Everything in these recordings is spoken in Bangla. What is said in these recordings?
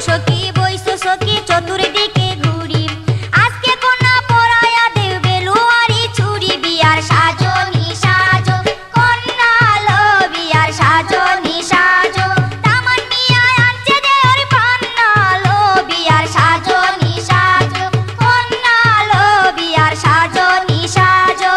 সখী বইসো সখী চতুর্দিকে ঘুরি আজকে কোনা পরায়া দেব বেলুয়ারি চুরি বিয়ার সাজনি সাজো কন্যা লো বিয়ার সাজনি সাজো দামান মিয়া আনছে দেওর পান্না লো বিয়ার সাজনি সাজো কন্যা লো বিয়ার সাজনি সাজো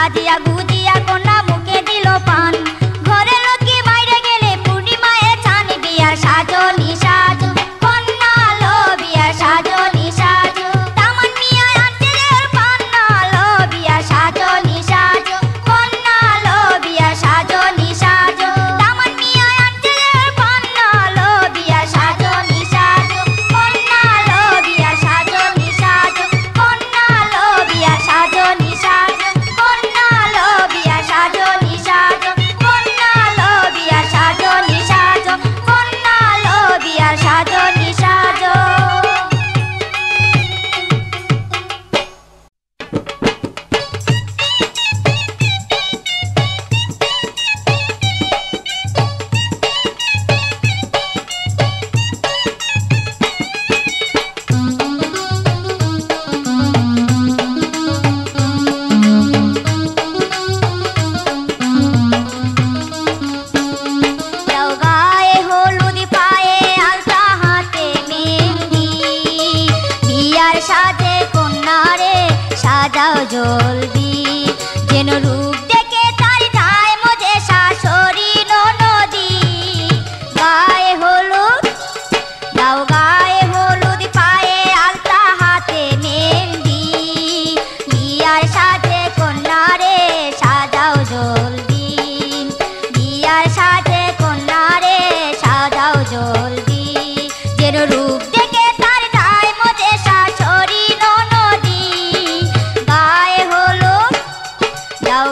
সাজিয়া গুজিয়া কন্যা মুখে দিল পান ঘরে লক্ষ্মী বাইরে গেলে পূর্ণিমায় চান বিয়ার সাজো নিসাজো কন্যা লো বিয়ার সাজো নিসাজো দামান মিয়া আনছে রে ওর পান্না লো বিয়ার সাজো নিসাজো কন্যা লো বিয়ার সাজো নিসাজো দামান মিয়া আনছে রে ওর পান্না লো বিয়ার সাজো নিসাজো কন্যা লো বিয়ার সাজো নিসাজো কন্যা লো বিয়ার সাজো নিসাজো কন্যা লো বিয়ার সাজো নিসাজো কন্যা লো বিয়ার সাজো নিসাজো কন্যা লো বিয়ার সাজো নিসাজো। দাও গায়ে হলুদ পায়ে আলতা হাতে মেহেন্দি বিয়ার সাজে কন্যারে সাজাও জলদি যেন রূপ দেখে তার যায় মজে শাশুড়ি ননদি গায়ে হলুদ দাও গায়ে হলুদ পায়ে আলতা হাতে মেহেন্দি বিয়ার সাজে কন্যারে সাজাও জলদি বিয়ার সাজে কন্যারে সাজাও জলদি যেন রূপ দেখে তার যায় মজে শাশুড়ি ননদি গায়ে হলুদ দাও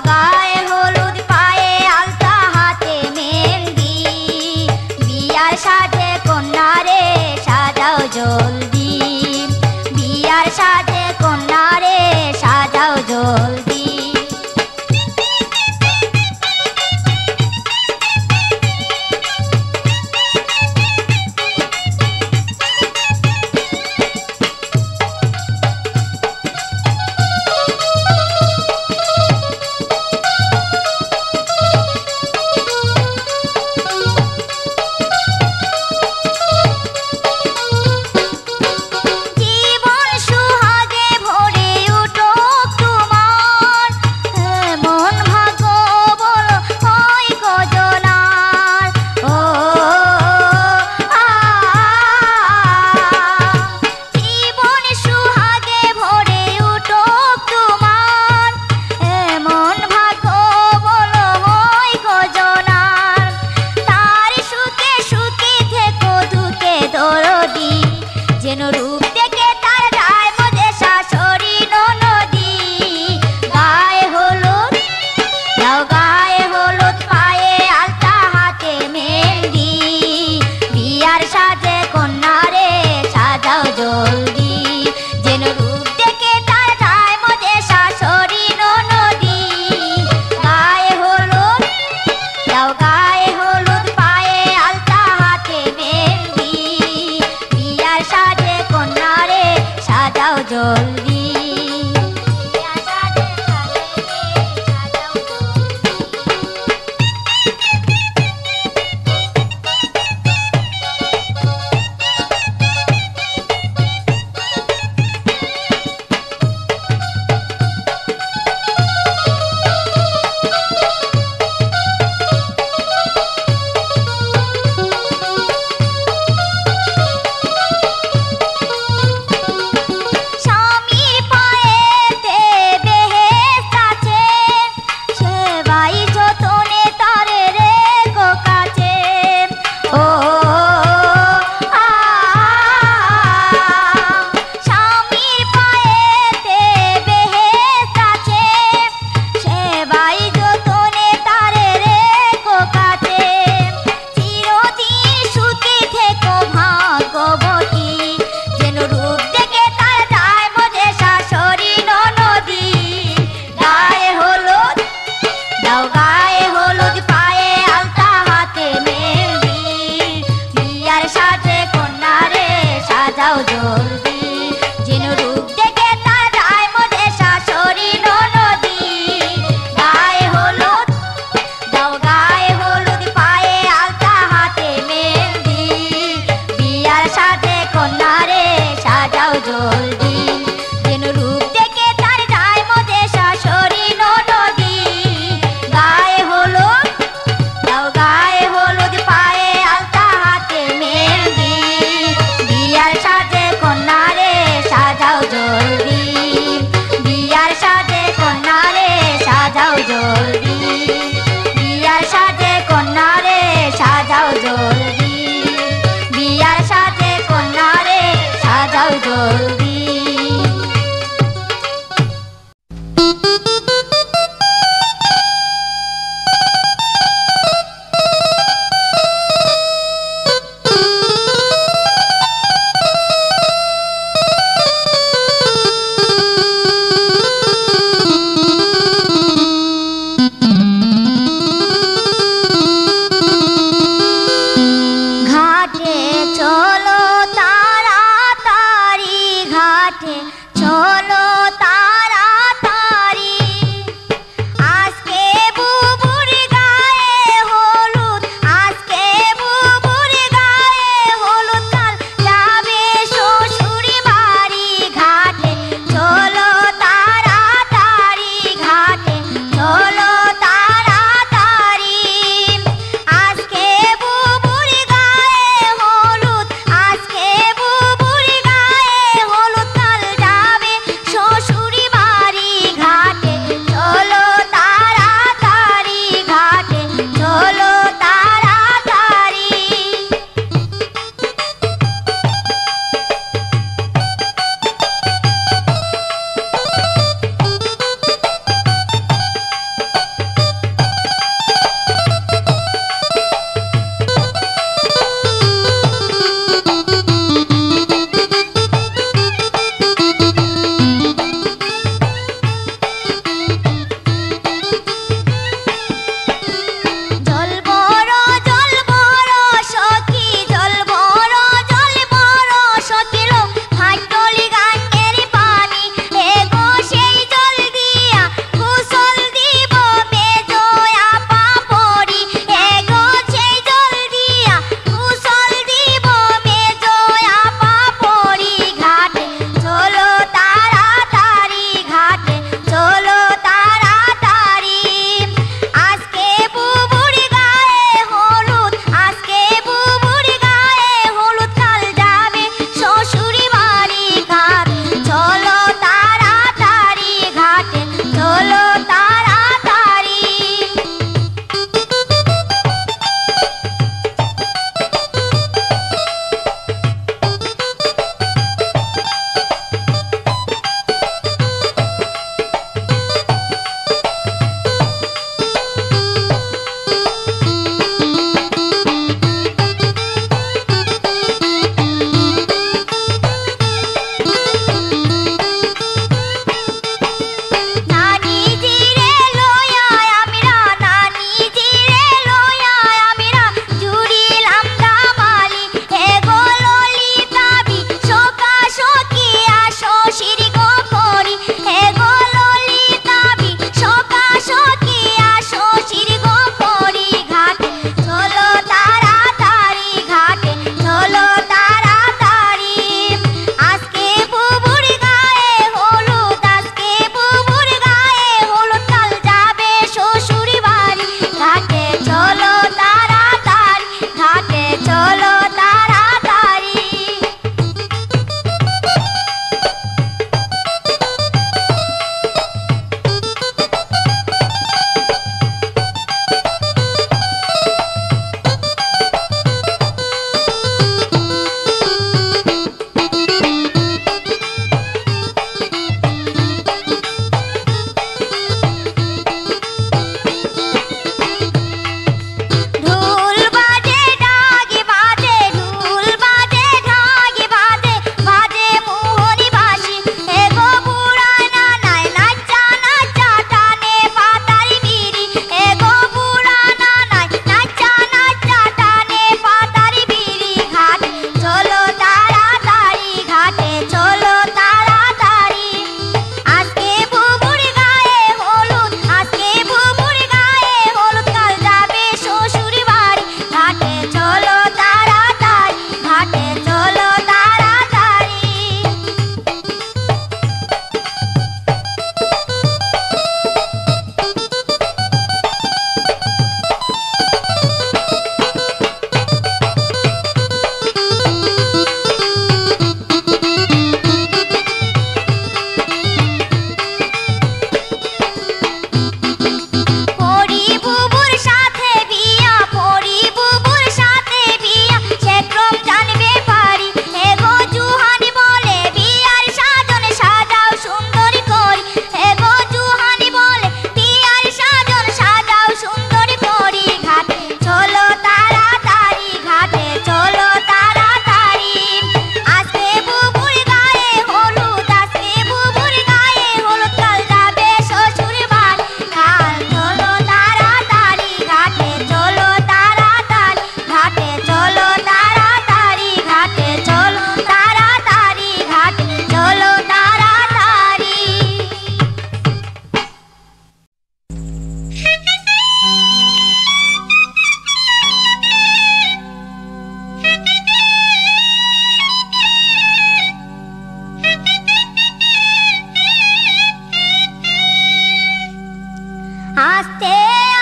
আস্তে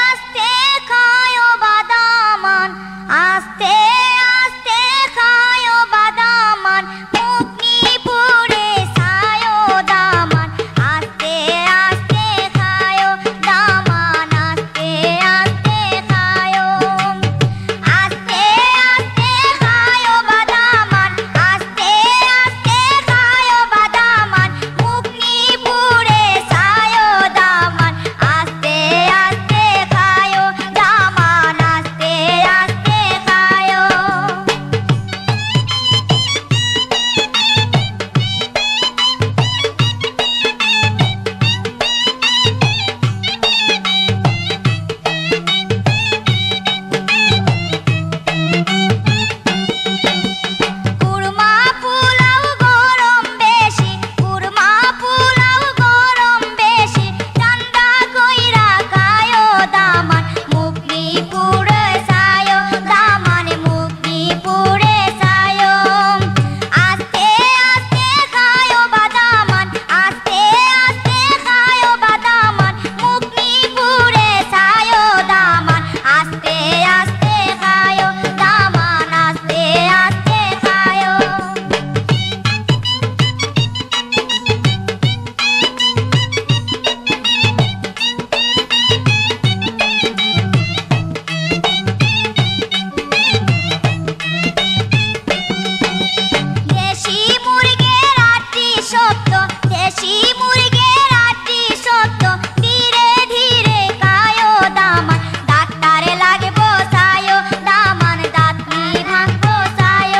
আস্তে খায় বাদামান, আস্তে আস্তে খায় বাদামান, মুখনি পুরে সায় দামান, আস্তে আস্তে খায় দামান, আস্তে আস্তে খায়, আস্তে আস্তে খায় বাদামান, আস্তে আস্তে খায় বাদামান, মুখনি পুরে সায় দামান, আস্তে আস্তে খায় দামান, আস্তে আস্তে খায়। কুরমা পোলাও গরম বেশি, কুরমা পোলাও গরম বেশি, ঠান্ডা কইরা খায় দামান, মুখনি পুরে সায় দামান, মুখনি পুরে সায়, আস্তে আস্তে খায় বাদামান, আস্তে আস্তে খায় বাদামান, মুখনি পুরে সায় দামান, আস্তে আস্তে খায় দামান, আস্তে আস্তে খায়। দেশি মুরগের আটি সত্য, দেশি মুরগের আটি সত্য, ধীরে ধীরে খায় দামান, ডাক্তারে লাগে বসায় দামান, দাঁতনি ভাঙ বসায়।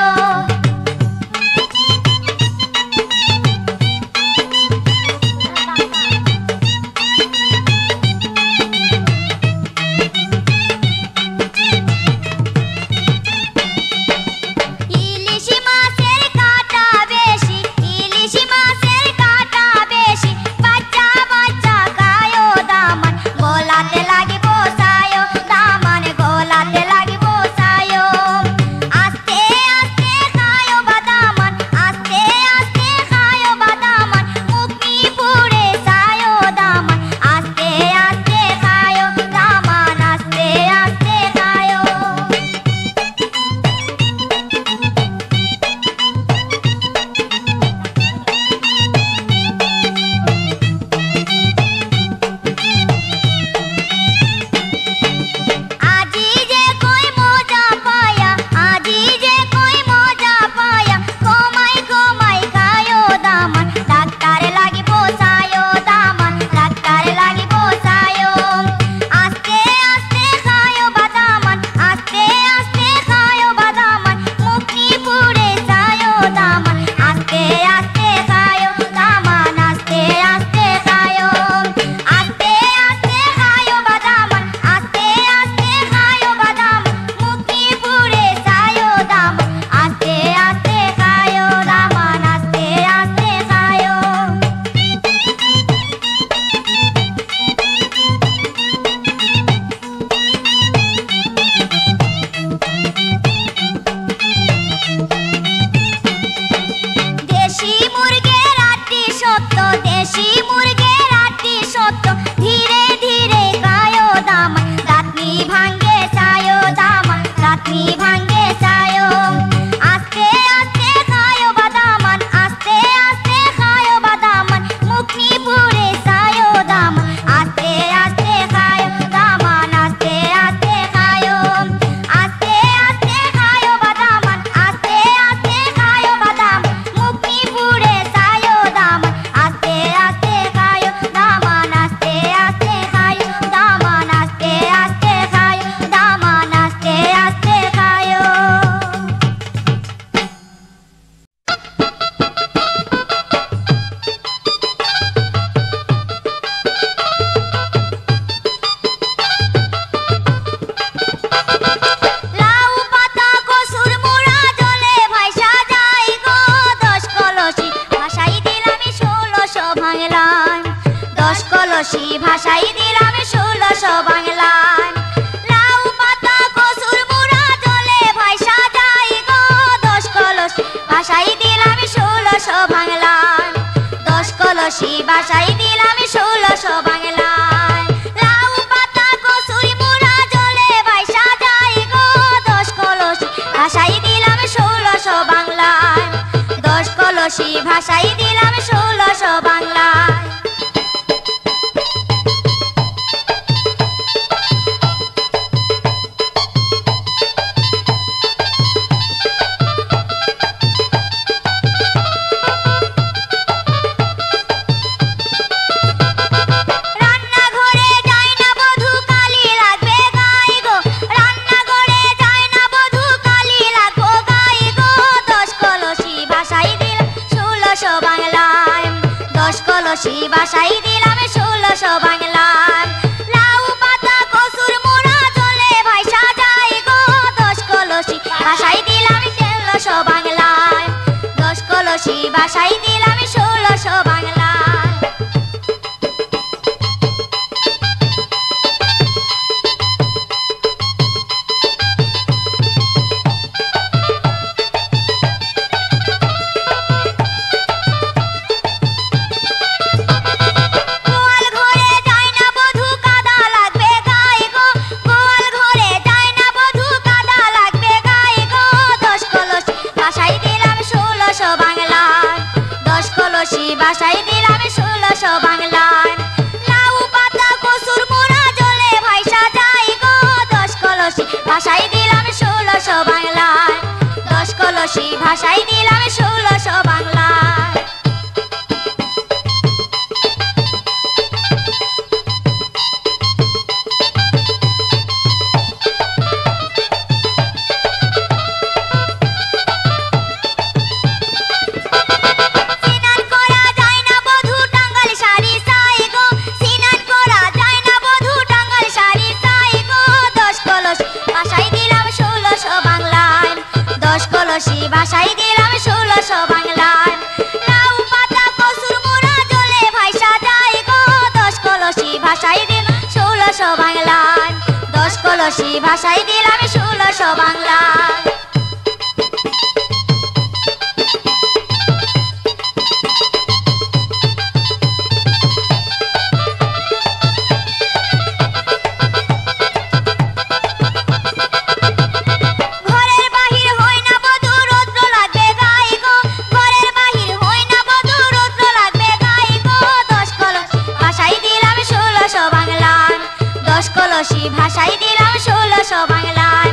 ইলিশ মাছের কাঁটা বেশি, ইলিশ মাছের কাঁটা বেশি, বাচ্চা বাচ্চা খায় দামান, গলাতে লাগে বসায় দামান, গলাতে লাগে বসায়, আস্তে আস্তে খায় বাদামান, আস্তে আস্তে খায় বাদামান, মুখনি পুরে সায় দামান, আস্তে আস্তে খায় দামান, আস্তে আস্তে খায়। আজি যে কই মজা পায়া, আজি যে কই মজা পায়া, কমাই কমাই খায় দামান, ডাক্তারে লাগি বসায় দামান, ডাক্তারে লাগি বসায়, আস্তে আস্তে খায় বাদামান, আস্তে আস্তে খায় বাদামান, মুখনি পুরে সায় দামান, আস্তে আস্তে খায় দামান, আস্তে আস্তে খায়, আস্তে আস্তে খায় বাদামান, আস্তে আস্তে খায় বাদামান, মুখনি পুরে সায় দামান, আস্তে আস্তে খায় দামান, আস্তে আস্তে খায়। দেশি মুরগের আটি সত্য, দেশি মুরগের আটি সত্য, ধীরে ধীরে খায় দামান, দাঁতনি ভাঙ্গে সায় দামান, দাঁতনি ভাঙ্গে সায়, আস্তে আস্তে খায় বাদামান, আস্তে আস্তে খায় বাদামান, মুখনি পুরে সায় দামান, আস্তে আস্তে খায় দামান, আস্তে আস্তে খায়, আস্তে আস্তে খায় বাদামান, আস্তে আস্তে খায় বাদামান, মুখনি পুরে সায় দামান, আস্তে আস্তে খায় দামান, আস্তে আস্তে খায় দামান, আস্তে আস্তে খায় দামান, আস্তে আস্তে খায়। লাউ পাতা কসুর মুড়া জলে ভাইসা যাই গো, 10 কলসি ভাসাই দিলাম 1600 বাংলায়, 10 কলসি ভাসাই দিলাম 1600 বাংলায়, লাউ পাতা কসুর মুড়া জলে ভাইসা যাই গো, 10 কলসি ভাসাই দিলাম 1600 বাংলায়, 10 কলসি ভাসাই দিলাম 1600 বাংলায়, লাউ পাতা কলসি ভাষাই দিলাম 1600 বাংলায়। কলসি ভাষাই দিলাম 1600 বাংলায়। লাউ পাতা কসুর মোড়া জলে ভাইসা যায় গো 10 কলসি ভাষাই দিলাম 1600 বাংলায়। 10 কলসি ভাষাই দিলাম 1600 বাংলায়। ভাষাই দিলাম 1600 বাংলায়। লাউ পাতা কসুর মোড়া জলে ভাইসা যায় গো 10 কলসি ভাষাই দিলাম 1600 বাংলায়। 10 কলসি ভাষাই দিলাম 1600 বাংলায়। কলসি ভাষাই দিলাম 1600 বাংলায়। লাউ পাতা কসুর মোড়া জলে ভাইসা যায় গো 10 কলসি ভাষাই দিলাম 1600 বাংলায়। 10 কলসি ভাষাই দিলাম 1600 বাংলায়। কলসি ভাষাই দিলাম 1600 বাংলায়।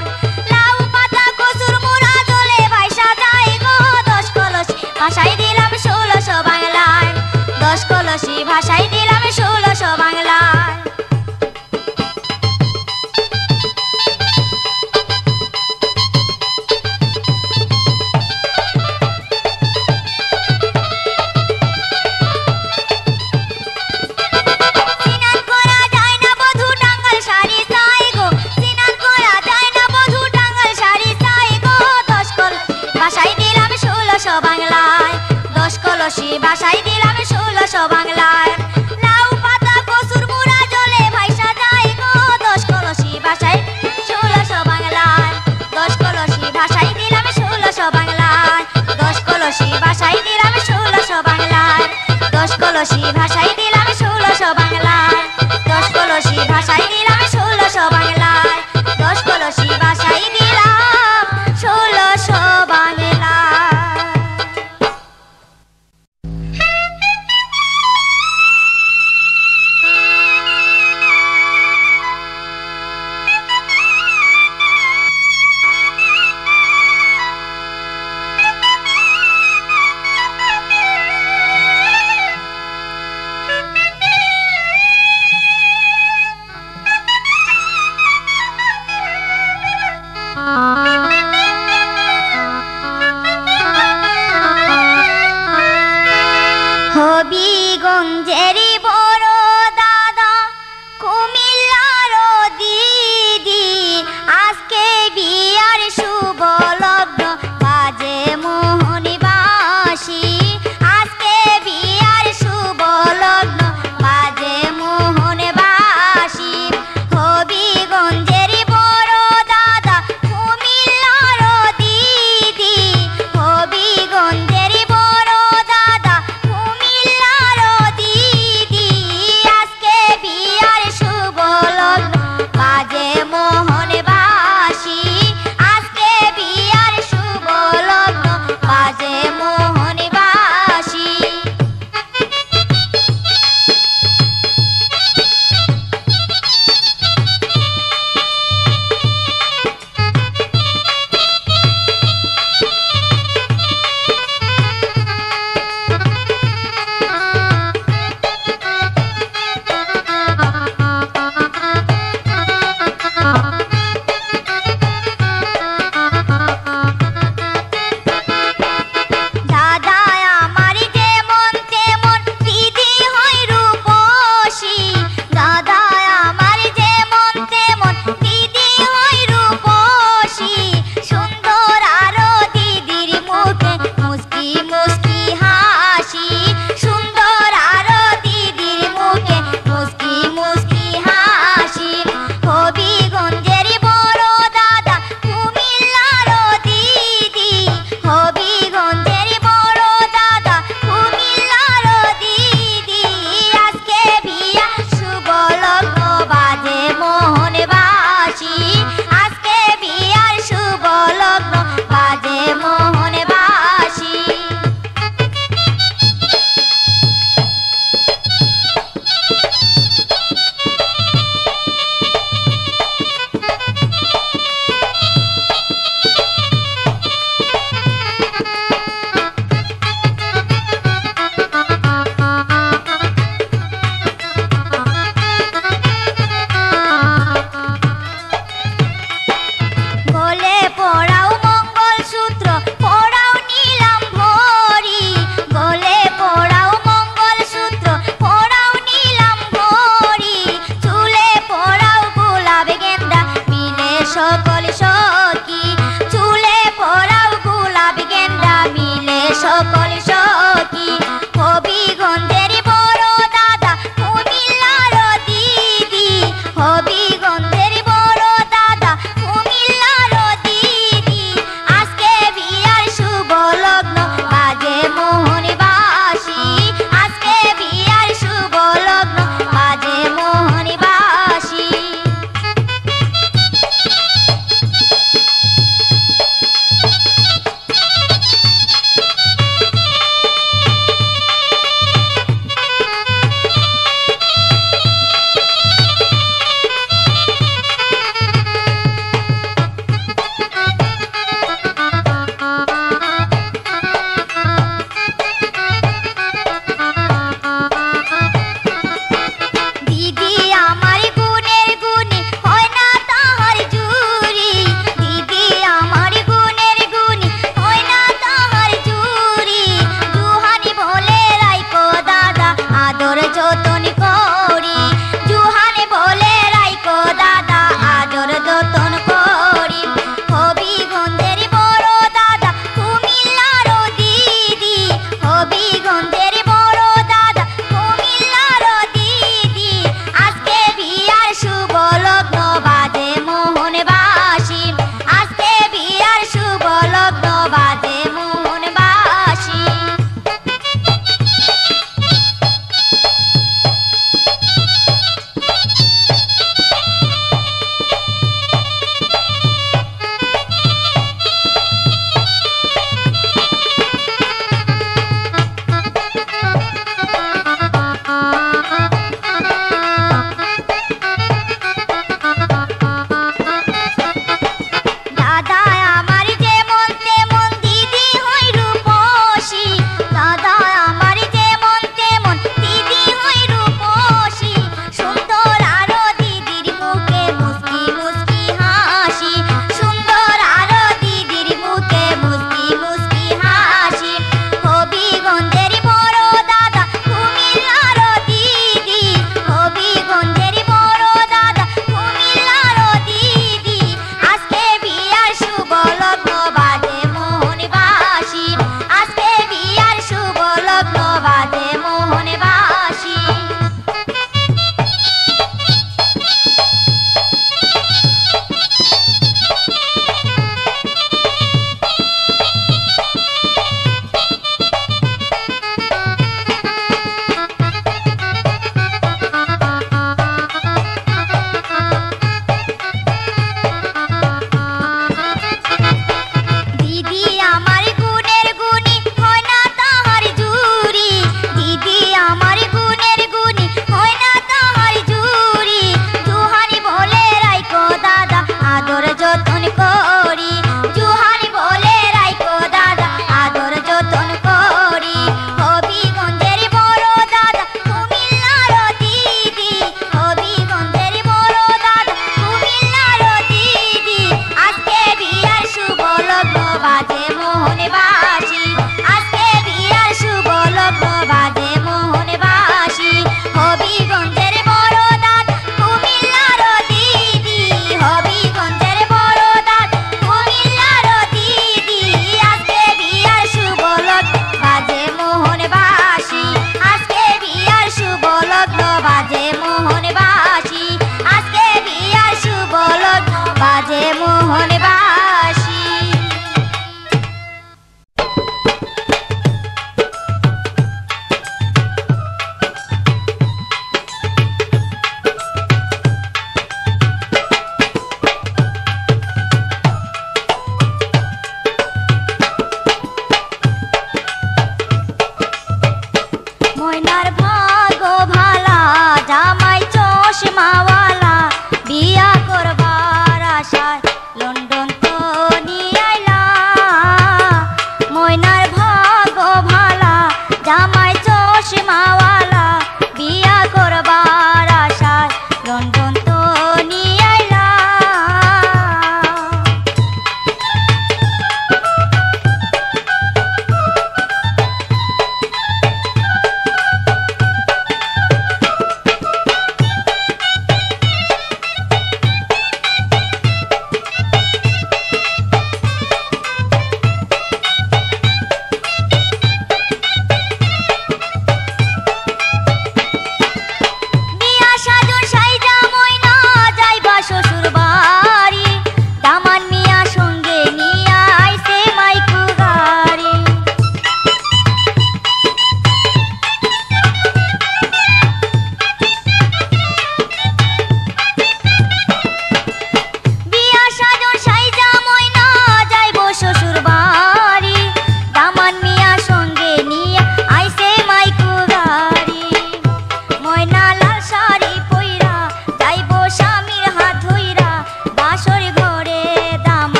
লাউ পাতা কসুর মোড়া জলে ভাইসা যায় গো 10 কলসি ভাষাই দিলাম 1600 বাংলায়। 10 কলসি ভাষাই দিলাম 1600 বাংলায়। বাংলায় 10 কলসি ভাষাই দিলাম 1600 বাংলায়। লাউ পাতা কসুর মোড়া জলে ভাইসা যায় গো 10 কলসি ভাষাই 1600 বাংলায়। 10 কলসি ভাষাই দিলাম 1600 বাংলায়। 10 কলসি ভাষাই দিলাম 1600 বাংলায়। 10 কলসি ভাষাই দিলাম 1600 বাংলায়। 10 কলসি ভাষাই দিলাম 1600 বাংলায়। 10 কলসি ভাষাই দিলাম 1600 বাংলায়।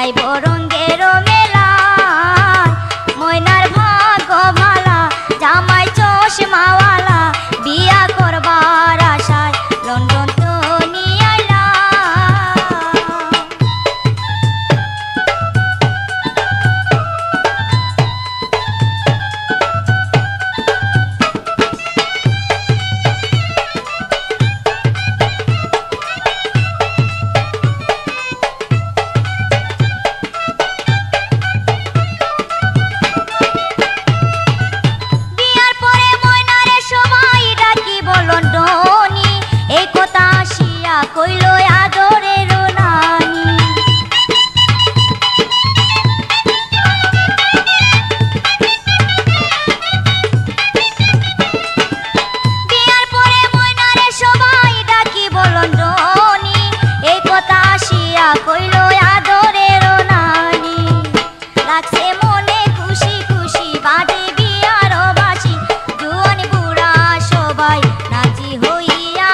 যাইব রঙ্গের মেলা ময়নার ভাগ্য ভালা জামাই চশমাওয়ালা বিয়া করবার আশায় লন্ডন তো নিয়ে আইলা কইলো আদরের নানি বিয়ার পরে ময়নারে সবাই ডাকিব লন্ডনি এই কথা আসিয়া কইলো আদরের নানি লাগছে মনে খুশি খুশি বাজে বিয়ার বাসি জুয়ান বুড়া সবাই নাচি হইয়া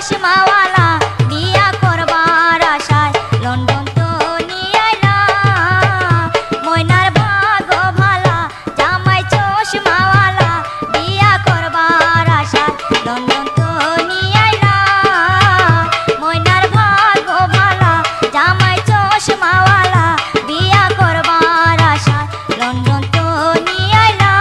চশমাওয়ালা বিয়া করবার আশায় লন্ডন তো নিয়ে আইলা ময়নার ভাগ্য ভালা জামাই চশমাওয়ালা বিয়া করবার আশায় লন্ডন তো নিয়ে আইলা ময়নার ভাগ্য ভালা জামাই চশমাওয়ালা বিয়া করবার আশায় লন্ডন তো নিয়ে আইলা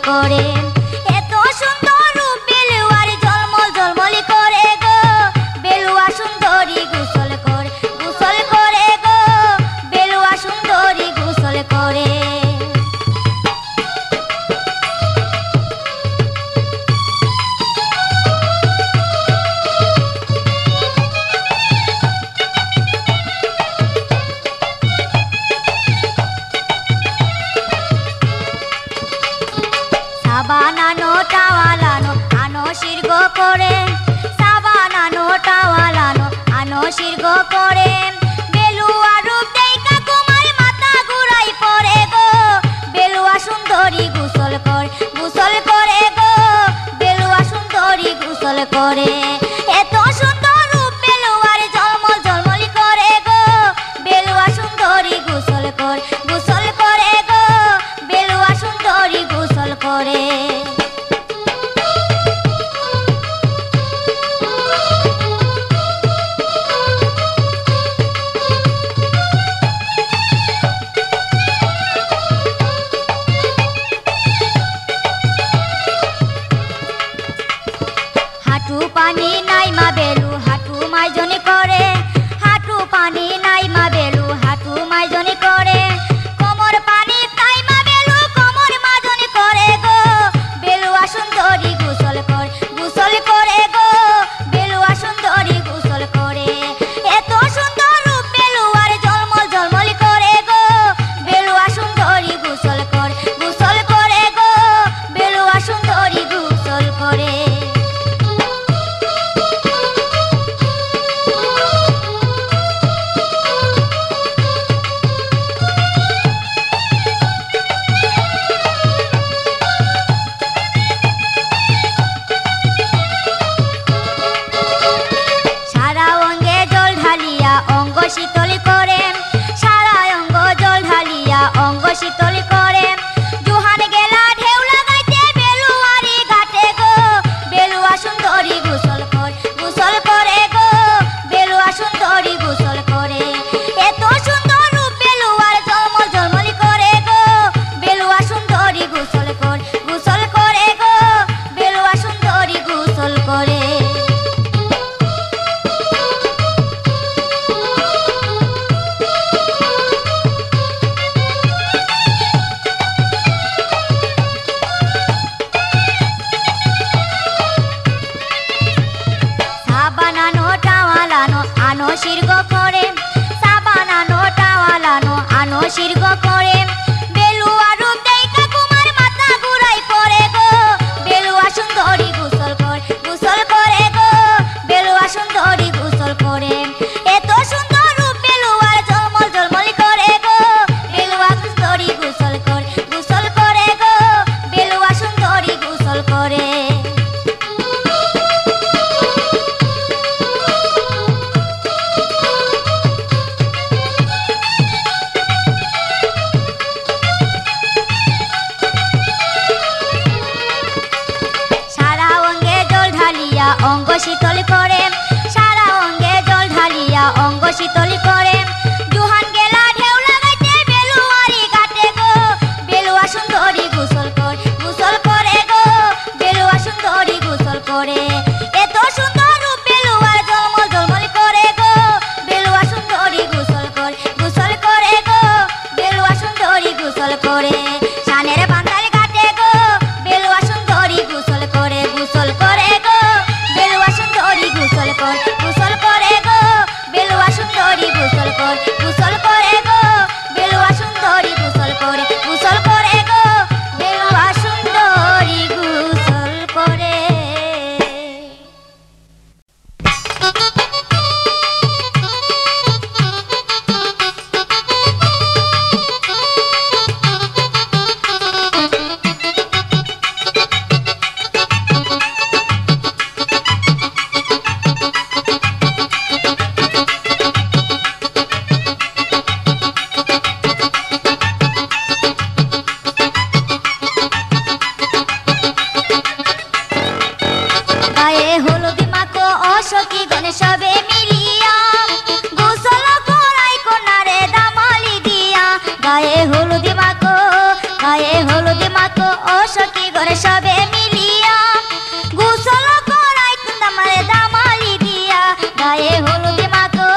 করে এত সুন্দর রূপ বেলুয়ারি ঝলমল ঝলমলি করে গো বেলুয়া সুন্দরী গোসল করে গো বেলুয়া সুন্দরী গোসল করে সাবানানো টাওয়ালানো আনো শির্গ করে সাবানানো টাওয়ালানো আনো শির্গ করে বেলুয়া রূপ দেইকা কুমার মাথা ঘুরাই পড়ে গো বেলুয়া সুন্দরী গোসল করে গো বেলুয়া সুন্দরী গোসল করে এত সুন্দর রূপ বেলুয়ার ঝলমল ঝলমলি করে গো বেলুয়া সুন্দরী গোসল করে গো বেলুয়া সুন্দরী গোসল করে হাঁটু পানি নাই মা বেলু হাঁটু মাইজনি করে হাঁটু পানি নাই মা বেলু হাঁটু মাইজনি করে কোমর পানি তাই মা বেলু কোমর মাজনি করে গো শির্গ করে বেলুয়া রূপ দেইকা কুমার মাথা ঘুরাই পড়ে গো বেলুয়া সুন্দরী গোসল করে গো বেলুয়া সুন্দরী গোসল করে এত সুন্দর রূপ বেলুয়ার ঝলমল ঝলমল করে গো বেলুয়া সুন্দরী গোসল করে গো বেলুয়া সুন্দরী গোসল করে অঙ্গ শীতল করে সারা অঙ্গে জল ঢালিয়া অঙ্গ শীতল করে জুহান গেলা ঢেউ লাগাইতে বেলুয়ারি ঘাটে গো বেলুয়া সুন্দরী গোসল করে গো বেলুয়া সুন্দরী গোসল করে এত সুন্দর রূপ বেলুয়ার ঝলমল ঝলমল করে গো বেলুয়া সুন্দরী গোসল করে গো বেলুয়া সুন্দরী গোসল করে সানের বান্দাল ঘাটে গো বেলুয়া সুন্দরী গোসল করে গো বেলুয়া সুন্দরী গোসল করে গো বেলুয়া সুন্দরী গোসল করে গো বেলুয়া সুন্দরী গোসল করে গো বেলুয়া সুন্দরী গোসল করে সখী গণে সবে মিলিয়া গোসল করাই কোনারে দামালি দিয়া গায়ে হলুদি মাখো ও সখী গণে সবে মিলিয়া গোসল করাই কোনারে দামালি দিয়া গায়ে হলুদি মাখো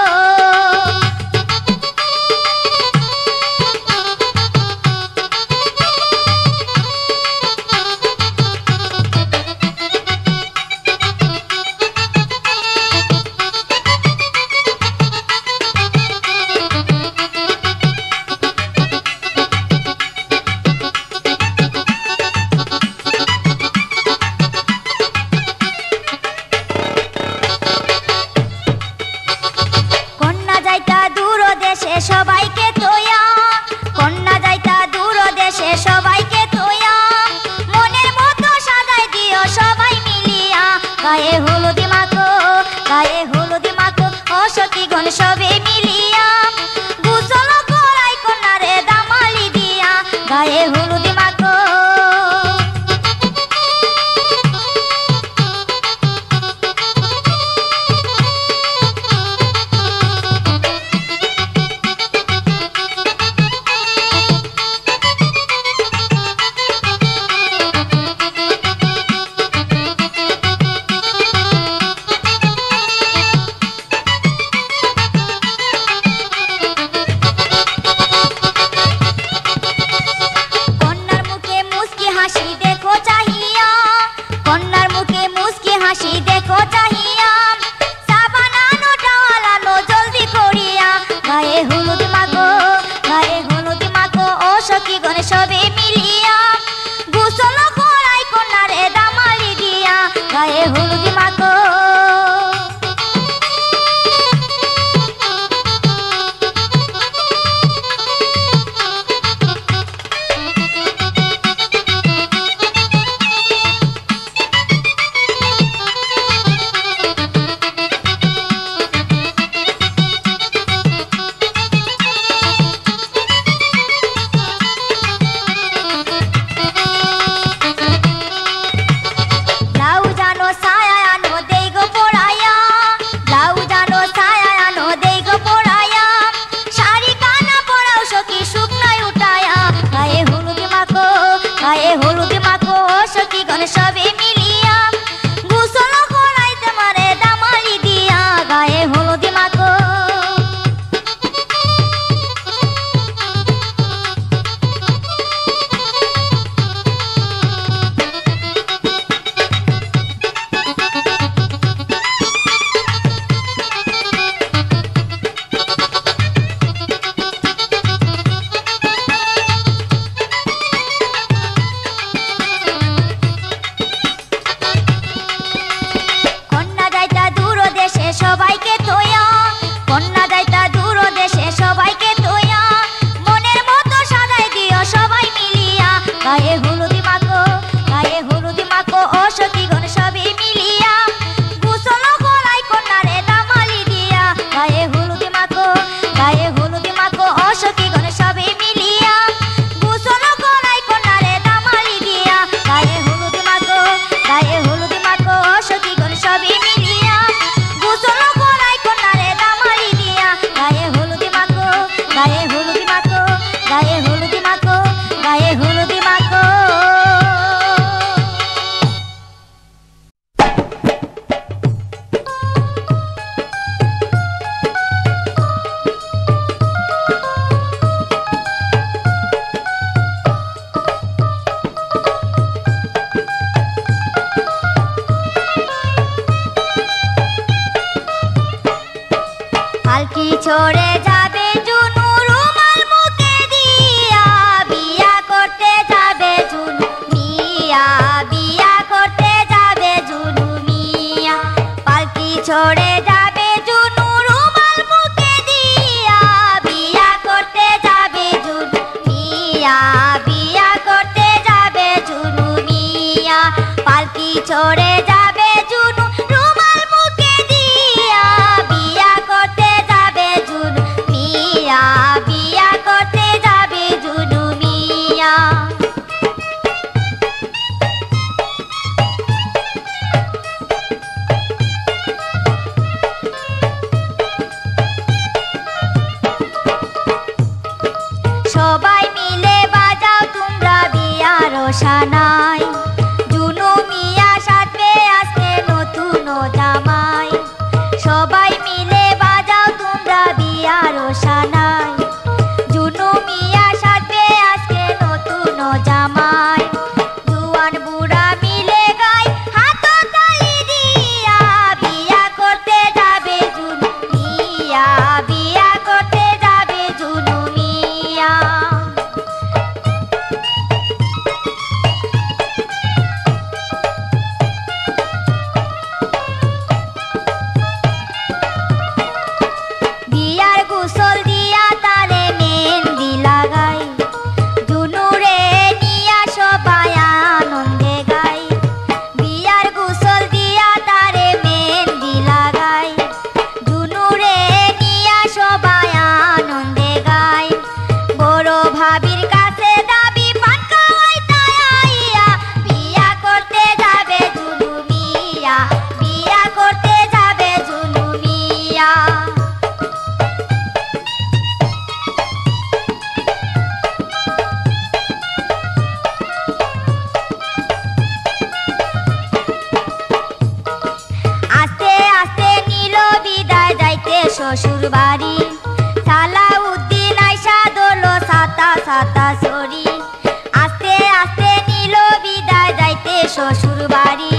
সবাইকে তোয়া কন্যা যাইতা দূর দেশে সবাইকে তোয়া মনের মতো সাজাই দিও সবাই মিলিয়া গায়ে হলুদি মাখো ও সখী গণ সবে মিলিয়া গোসল করাই কন্যারে দামালি দিয়া গায়ে হলুদি মাখো সবে মিলিয়া গোসল করাই কন্যারে দামালি দিয়া গায়ে হলুদি মাখো পাখি চড়ে যাবে জুনু রুমাল মুখে দিয়া, বিয়া করতে যাবে জুনু মিয়া, বিয়া করতে যাবে জুনু মিয়া। সবাই মিলে বাজাও তোমরা বিয়ার সানাই, জুনু মিয়া সাজবে আজকে নতুন জামাই। সবাই মিলে বাজাও তোমরা বিয়ার সানাই, জুনু মিয়া সাজবে আজকে নতুন জামাই। জুয়ান বুড়া মিলে গায় হাত তালি দিয়া, বিয়া করতে যাবে জুনু মিয়া, বিয়া করতে যাবে জুনু মিয়া। বিয়ার গোসল দিয়া তারে মেহেন্দি লাগাই, জুনুরে নিয়া সবাই আনন্দে গাই। বিয়ার গোসল দিয়া তারে মেহেন্দি লাগাই, জুনুরে নিয়া সবাই আনন্দে গাই। বড় ভাবির কাছে দাবি পান খাওয়াইতে আইয়া, বিয়া করতে যাবে জুনু মিয়া, বিয়া করতে যাবে জুনু মিয়া। আস্তে আস্তে নিল বিদায় যাইতে শ্বশুর বাড়ি, সালাউদ্দিন আইসা দোলো সাতা সাতা সরি। আস্তে আস্তে নিল বিদায় যাইতে শ্বশুর বাড়ি,